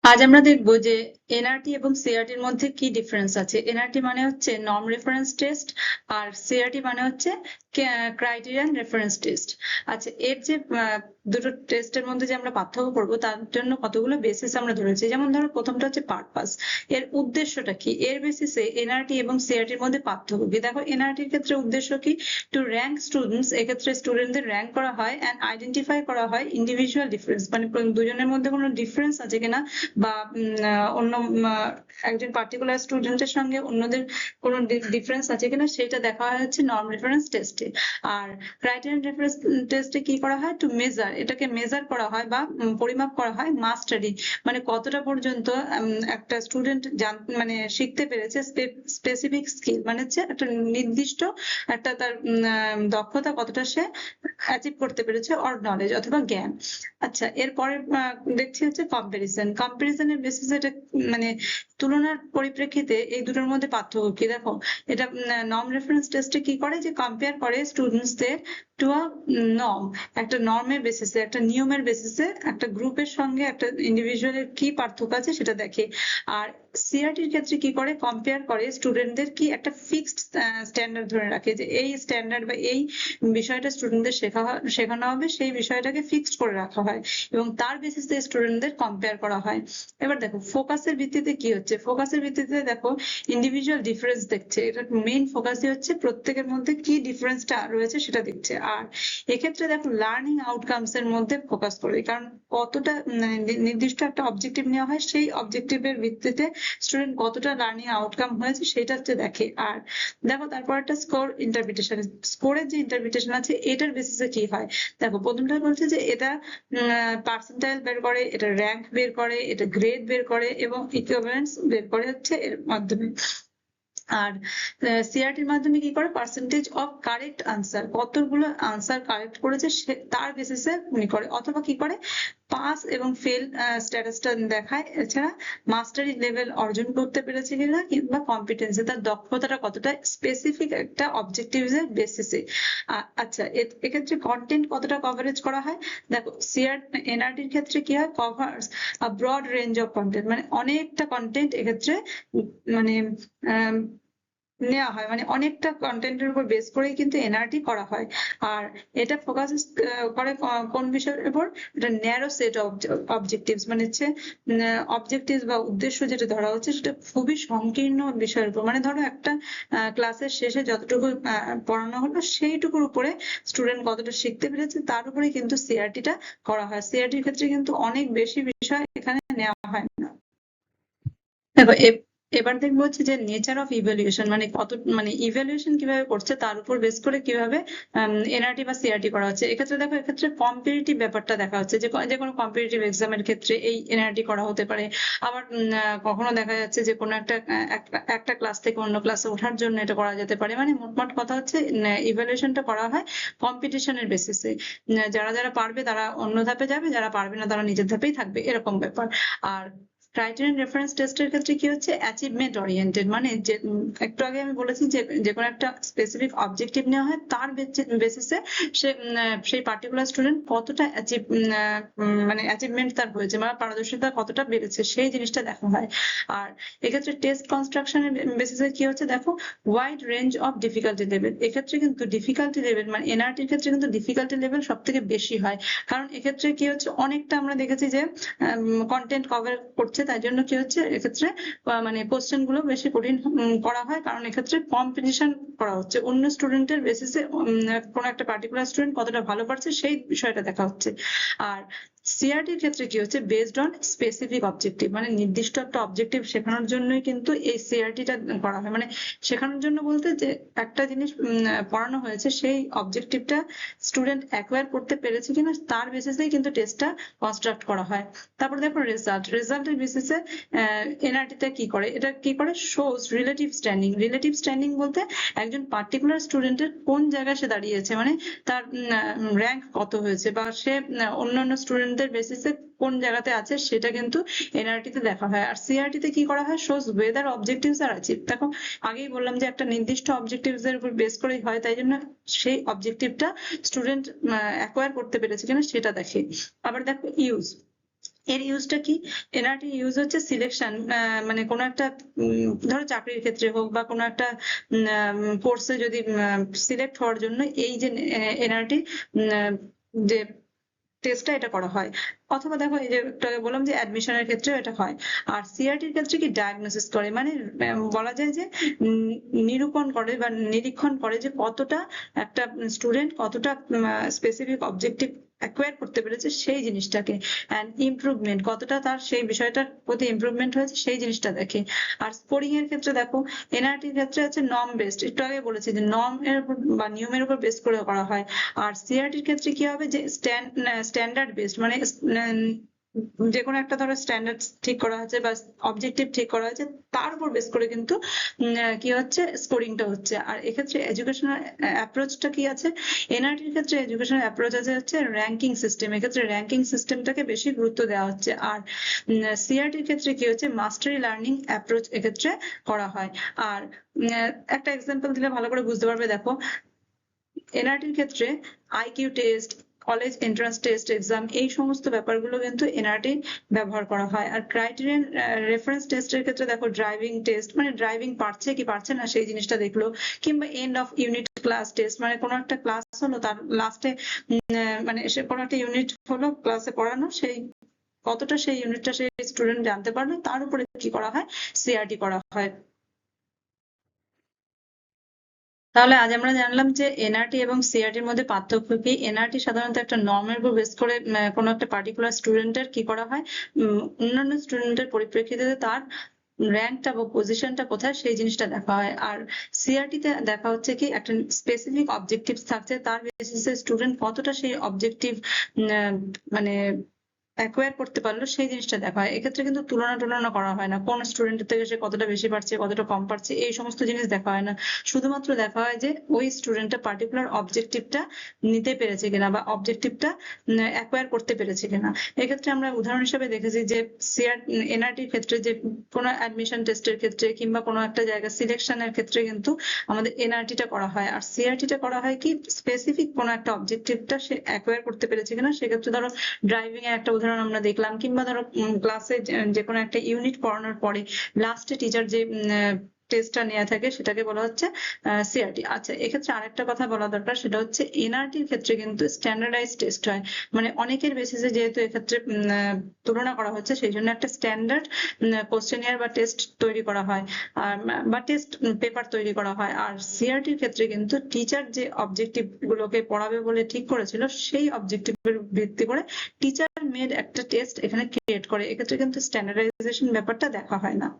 আজ আমরা দেখব যে এনআরটি এবং সিআরটির মধ্যে কি ডিফারেন্স আছে। এনআরটি মানে হচ্ছে নর্ম রেফারেন্স টেস্ট, আর সিআরটি মানে হচ্ছে ক্রাইটেরিয়ান রেফারেন্স টেস্ট। আচ্ছা, এর যে দুটো টেস্টের মধ্যে যে আমরা পার্থক্য করবো তার জন্য কতগুলো বেসিস আমরা ধরেছি। যেমন ধরো প্রথমটা হচ্ছে পারপাস, এর উদ্দেশ্যটা কি, এর বেসিসে এনআরটি এবং সিআরটির মধ্যে পার্থক্য কি। দেখো, এনআরটির ক্ষেত্রে উদ্দেশ্য কি, টু র্যাঙ্ক স্টুডেন্টস, এক্ষেত্রে স্টুডেন্টদের র্যাঙ্ক করা হয় অ্যান্ড আইডেন্টিফাই করা হয় ইন্ডিভিজুয়াল ডিফারেন্স, মানে দুজনের মধ্যে কোনো ডিফারেন্স আছে কিনা, বা অন্য একজন পার্টিকুলার স্টুডেন্টের সঙ্গে অন্যদের কোনো ডিফারেন্স আছে কিনা সেটা দেখা হয় হচ্ছে নর্ম রেফারেন্স টেস্টে। আর ক্রাইটেরিয়ান রেফারেন্স টেস্টে কি করা হয়, টু মেজার, এটাকে মেজার করা হয় বা পরিমাপ করা হয় মাস্টারি, মানে কতটা পর্যন্ত একটা স্টুডেন্ট মানে শিখতে পেরেছে স্পেসিফিক স্কিল, মানে হচ্ছে একটা নির্দিষ্ট একটা তার দক্ষতা কতটা সে অ্যাচিভ করতে পেরেছে, অর নলেজ অথবা জ্ঞান। আচ্ছা, এরপরে দেখছি হচ্ছে কম্পারিজনের বেসিসে, এটা মানে তুলনার পরিপ্রেক্ষিতে এই দুটোর মধ্যে পার্থক্য কি। দেখো, এটা নর্ম রেফারেন্স টেস্টে কি করে, যে কম্পেয়ার করে স্টুডেন্টসদের টু আ নর্ম, একটা নর্মের বেসিসে, একটা নিয়মের বেসিসে একটা গ্রুপের সঙ্গে একটা ইন্ডিভিজুয়ালের কি পার্থক্য আছে সেটা দেখে। আর সিআরটির ক্ষেত্রে কি করে, কম্পেয়ার করে স্টুডেন্টদের কি একটা ফিক্সড স্ট্যান্ডার্ড ধরে রাখে, যে এই স্ট্যান্ডার্ড বা এই বিষয়টা স্টুডেন্টদের শেখানো হবে, সেই বিষয়টাকে ফিক্সড করে রাখা হয় এবং তার বেসিসে স্টুডেন্টদের কম্পেয়ার করা হয়। এবার দেখো ফোকাসের ভিত্তিতে কি হচ্ছে, ফোকাসের ভিত্তিতে দেখো ইন্ডিভিজুয়াল ডিফারেন্স দেখছে, এটা মেইন ফোকাসই হচ্ছে প্রত্যেকের মধ্যে কি ডিফারেন্সটা রয়েছে সেটা দেখছে। আর এক্ষেত্রে দেখো লার্নিং আউটকামস এর মধ্যে ফোকাস করে, কারণ কতটা নির্দিষ্ট একটা অবজেক্টিভ নেওয়া হয়, সেই অবজেক্টিভের ভিত্তিতে স্টুডেন্ট কতটা লার্নিং আউটকাম হয়েছে সেটা হচ্ছে দেখে। আর দেখো তারপর একটা স্কোর ইন্টারপ্রিটেশন, স্কোরের যে ইন্টারপ্রিটেশন আছে এটার বেসিসে কি হয়। দেখো প্রথমটা বলছে যে এটা পার্সেন্টাইল বের করে, এটা র্যাঙ্ক বের করে, এটা গ্রেড বের করে এবং ইকুইভ্যালেন্স বের করে হচ্ছে এর মাধ্যমে। আর সিআরটির মাধ্যমে কি করে, পার্সেন্টেজ অফ কারেক্ট আনসার, কতগুলো আনসার কারেক্ট করেছে তার বেসিসে উনি করে, অথবা কি করে পাস এবং ফেল স্ট্যাটাসটা দেখায়। এছাড়া মাস্টারি লেভেল অর্জন করতে পেরেছে কিনা, কিংবা কম্পিটেন্সি, তার দক্ষতাটা কতটা স্পেসিফিক একটা অবজেক্টিভস এর বেসিসে। আচ্ছা, এক্ষেত্রে কন্টেন্ট কতটা কভারেজ করা হয়। দেখো এনআরটির ক্ষেত্রে কি হয়, covers a broad range of content, মানে অনেকটা কন্টেন্ট এক্ষেত্রে মানে নেওয়া হয়, মানে অনেকটা কন্টেন্টের উপর বেস করেই কিন্তু এনআরটি করা হয়। আর এটা ফোকাস করে কোন বিষয়ের উপর, এটা ন্যারো সেট অফ অবজেক্টিভস, মানে হচ্ছে অবজেক্টিভস বা উদ্দেশ্য যেটা ধরা হচ্ছে সেটা খুবই সংকীর্ণ বিষয়ের উপর। মানে ধরো একটা ক্লাসের শেষে যতটুকু পড়ানো হলো সেইটুকুর উপরে স্টুডেন্ট কতটা শিখতে পেরেছে তার উপরে কিন্তু সিআরটিটা করা হয়। সিআরটির ক্ষেত্রে কিন্তু অনেক বেশি বিষয় এখানে নেওয়া হয় না। দেখো এবার দেখবো হচ্ছে যে নেচার অফ ইভ্যালুয়েশন, মানে কত, মানে ইভ্যালুয়েশন কিভাবে করছে তার উপর বেস করে কিভাবে এনআরটি বা সিআরটি করা হচ্ছে। এক্ষেত্রে দেখো, এক্ষেত্রে কম্পিটিটিভ ব্যাপারটা দেখা হচ্ছে, যে যে কোনো কম্পিটিটিভ এক্সামের ক্ষেত্রে এই এনআরটি করা হতে পারে। আবার কখনো দেখা যাচ্ছে যে কোনো একটা ক্লাস থেকে অন্য ক্লাসে ওঠার জন্য এটা করা যেতে পারে। মানে মোটমাট কথা হচ্ছে ইভ্যালুয়েশনটা করা হয় কম্পিটিশনের বেসিসে, যারা যারা পারবে তারা অন্য ধাপে যাবে, যারা পারবে না তারা নিজের ধাপেই থাকবে, এরকম ব্যাপার। আর ক্রাইটেরিয়ান রেফারেন্স টেস্টের ক্ষেত্রে কি হচ্ছে, অ্যাচিভমেন্ট ওরিয়েন্টেড, মানে যে একটু আগে আমি বলেছি যে যে কোনো একটা স্পেসিফিক অবজেক্টিভ নেওয়া হয়, তার বেসিসে সে সেই পার্টিকুলার স্টুডেন্ট কতটা মানে অ্যাচিভমেন্ট তার হয়েছে, মানে পারদর্শিতা কতটা বেড়েছে সেই জিনিসটা দেখা হয়। আর এক্ষেত্রে টেস্ট কনস্ট্রাকশনের বেসিসে কি হচ্ছে, দেখো wide range of difficulty level, এক্ষেত্রে কিন্তু ডিফিকাল্টি লেভেল মানে এনআরটির ক্ষেত্রে কিন্তু ডিফিকাল্টি লেভেল সব থেকে বেশি হয়, কারণ এক্ষেত্রে কি হচ্ছে অনেকটা আমরা দেখেছি যে কন্টেন্ট কভার করছে, তাই জন্য কি হচ্ছে এক্ষেত্রে মানে কোশ্চেন গুলো বেশি কঠিন করা হয়, কারণ এক্ষেত্রে কম্পিটিশন করা হচ্ছে অন্য স্টুডেন্টের বেসিসে, কোনো একটা পার্টিকুলার স্টুডেন্ট কতটা ভালো পারছে সেই বিষয়টা দেখা হচ্ছে। আর সিআরটির ক্ষেত্রে কি হচ্ছে, বেসড অন স্পেসিফিক অবজেক্টিভ, মানে নির্দিষ্ট একটা অবজেক্টিভ শেখানোর জন্যই কিন্তু এই সিআরটিটা করা হয়। মানে শেখানোর জন্য বলতে যে একটা জিনিস পড়ানো হয়েছে সেই অবজেক্টিভটা স্টুডেন্ট অ্যাকোয়ার করতে পেরেছে কিনা তার বেসিসেই কিন্তু টেস্টটা কনস্ট্রাক্ট করা হয়। তারপর দেখো রেজাল্টের বেসিসে এনআরটিতে কি করে, এটা কি করে, shows relative standing. Relative standing বলতে একজন পার্টিকুলার স্টুডেন্টের কোন জায়গায় সে দাঁড়িয়েছে, মানে তার র্যাঙ্ক কত হয়েছে, বা সে অন্যান্য স্টুডেন্টদের বেসিসে কোন জায়গাতে আছে সেটা কিন্তু এনআরটি তে দেখা হয়। আর সিআরটি তে কি করা হয়, শোজ ওয়েদার অবজেক্টিভস আর অ্যাচিভ। দেখো আগেই বললাম যে একটা নির্দিষ্ট অবজেক্টিভস এর উপর বেস করেই হয়, তাই জন্য সেই অবজেক্টিভটা স্টুডেন্ট অ্যাকোয়ার করতে পেরেছে কিনা সেটা দেখে। আবার দেখো ইউজ, এর ইউজটা কি? এনআরটি ইউজ হচ্ছে সিলেকশন, মানে কোনো একটা ধরো চাকরির ক্ষেত্রে হোক বা কোনো একটা কোর্সে যদি সিলেক্ট হওয়ার জন্য এই যে এনআরটি যে টেস্টটা এটা করা হয়। অথবা দেখো এই যে একটু আগে বললাম যে অ্যাডমিশনের ক্ষেত্রেও এটা হয়। আর সিআরটির ক্ষেত্রে কি ডায়াগনোসিস করে, মানে বলা যায় যে নিরূপণ করে বা নিরীক্ষণ করে যে কতটা একটা স্টুডেন্ট কতটা স্পেসিফিক অবজেক্টিভ অ্যাকোয়ার করতে পেরেছে সেই জিনিসটাকে, অ্যান্ড ইমপ্রুভমেন্ট কতটা তার সেই বিষয়টার প্রতি ইমপ্রুভমেন্ট হয়েছে সেই জিনিসটা দেখে। আর স্কোরিং এর ক্ষেত্রে দেখো এনআরটির ক্ষেত্রে হচ্ছে নর্ম বেসড, একটু আগে বলেছি যে নর্ম এর উপর বা নিয়মের উপর বেস করে করা হয়। আর সিআরটির ক্ষেত্রে কি হবে যে স্ট্যান্ডার্ড বেসড, মানে যে কোনো একটা ধরো স্ট্যান্ডার্ড ঠিক করা হয়েছে বা অবজেক্টিভ ঠিক করা হয়েছে, তার উপর বেস করে কিন্তু কি হচ্ছে স্কোরিংটা হচ্ছে। আর এক্ষেত্রে এডুকেশনাল অ্যাপ্রোচটা কি আছে? এনআরটির ক্ষেত্রে এডুকেশনাল অ্যাপ্রোচ আছে হচ্ছে র্যাঙ্কিং সিস্টেম, এক্ষেত্রে র্যাঙ্কিং সিস্টেমটাকে বেশি গুরুত্ব দেওয়া হচ্ছে। আর সিআরটির ক্ষেত্রে কি হচ্ছে মাস্টারি লার্নিং অ্যাপ্রোচ এক্ষেত্রে করা হয়। আর একটা এক্সাম্পল দিলে ভালো করে বুঝতে পারবে। দেখো এনআরটির ক্ষেত্রে IQ test, college entrance test exam, এই সমস্ত ব্যাপারগুলো কিন্তু এনআরটি ব্যবহার করা হয়। আর ক্রাইটেরিয়ান রেফারেন্স টেস্টের ক্ষেত্রে দেখো ড্রাইভিং টেস্ট, মানে ড্রাইভিং পারছে কি পারছে না সেই জিনিসটা দেখলো, কিংবা end of unit class test, মানে কোনো একটা ক্লাস হলো তার লাস্টে মানে এসে কোনো একটা ইউনিট হলো ক্লাসে পড়ানো, সেই কতটা সেই ইউনিটটা সেই স্টুডেন্ট জানতে পারলো তার উপরে কি করা হয় সিআরটি করা হয়। তাহলে আজ আমরা জানলাম যে এনআরটি এবং সিআরটির মধ্যে পার্থক্য কি। এনআরটি সাধারণত একটা নর্মের উপর বেস করে কোনো একটা পার্টিকুলার স্টুডেন্টের কি করা হয়, অন্যান্য স্টুডেন্টের পরিপ্রেক্ষিতে তার র্যাঙ্কটা বা পজিশনটা কোথায় সেই জিনিসটা দেখা হয়। আর সিআরটি তে দেখা হচ্ছে কি একটা স্পেসিফিক অবজেক্টিভ থাকছে, তার বেসিসে স্টুডেন্ট কতটা সেই অবজেক্টিভ মানে অ্যাকোয়ার করতে পারলো সেই জিনিসটা দেখা হয়। এক্ষেত্রে কিন্তু তুলনা করা হয় না কোন স্টুডেন্টের থেকে সে কতটা বেশি পারছে কতটা কম পারছে, এই সমস্ত জিনিস দেখা হয় না। শুধুমাত্র দেখা হয় যে ওই স্টুডেন্টটা পার্টিকুলার অবজেক্টিভটা নিতে পেরেছে কিনা বা অবজেক্টিভটা অ্যাকোয়ার করতে পেরেছে কিনা। এক্ষেত্রে আমরা উদাহরণ হিসেবে দেখেছি যে এনআরটির ক্ষেত্রে যে কোনো অ্যাডমিশন টেস্টের ক্ষেত্রে কিংবা কোনো একটা জায়গা সিলেকশনের ক্ষেত্রে কিন্তু আমাদের এনআরটিটা করা হয়। আর সিআরটিটা করা হয় কি স্পেসিফিক কোনো একটা অবজেক্টিভটা সে অ্যাকোয়ার করতে পেরেছে কিনা। সেক্ষেত্রে ধরো ড্রাইভিং এর একটা উদাহরণ আমরা দেখলাম, কিংবা ধরো ক্লাসে যে কোনো একটা ইউনিট পড়ানোর পরে লাস্টে টিচার যে টেস্টটা নেওয়া থাকে সেটাকে বলা হচ্ছে সিআরটি। আচ্ছা, এক্ষেত্রে আরেকটা কথা বলা দরকার, সেটা হচ্ছে এনআরটির ক্ষেত্রে কিন্তু স্ট্যান্ডার্ডাইজ টেস্ট হয়, মানে অনেকের বেসিসে যেহেতু এক্ষেত্রে তুলনা করা হচ্ছে সেই জন্য একটা স্ট্যান্ডার্ড কোশ্চেনিয়ার বা টেস্ট তৈরি করা হয় আর বা টেস্ট পেপার তৈরি করা হয়। আর সিআরটির ক্ষেত্রে কিন্তু টিচার যে অবজেক্টিভ গুলোকে পড়াবে বলে ঠিক করেছিল সেই অবজেক্টিভের ভিত্তি করে টিচার মেড একটা টেস্ট এখানে ক্রিয়েট করে, এক্ষেত্রে কিন্তু স্ট্যান্ডার্ডাইজেশন ব্যাপারটা দেখা হয় না।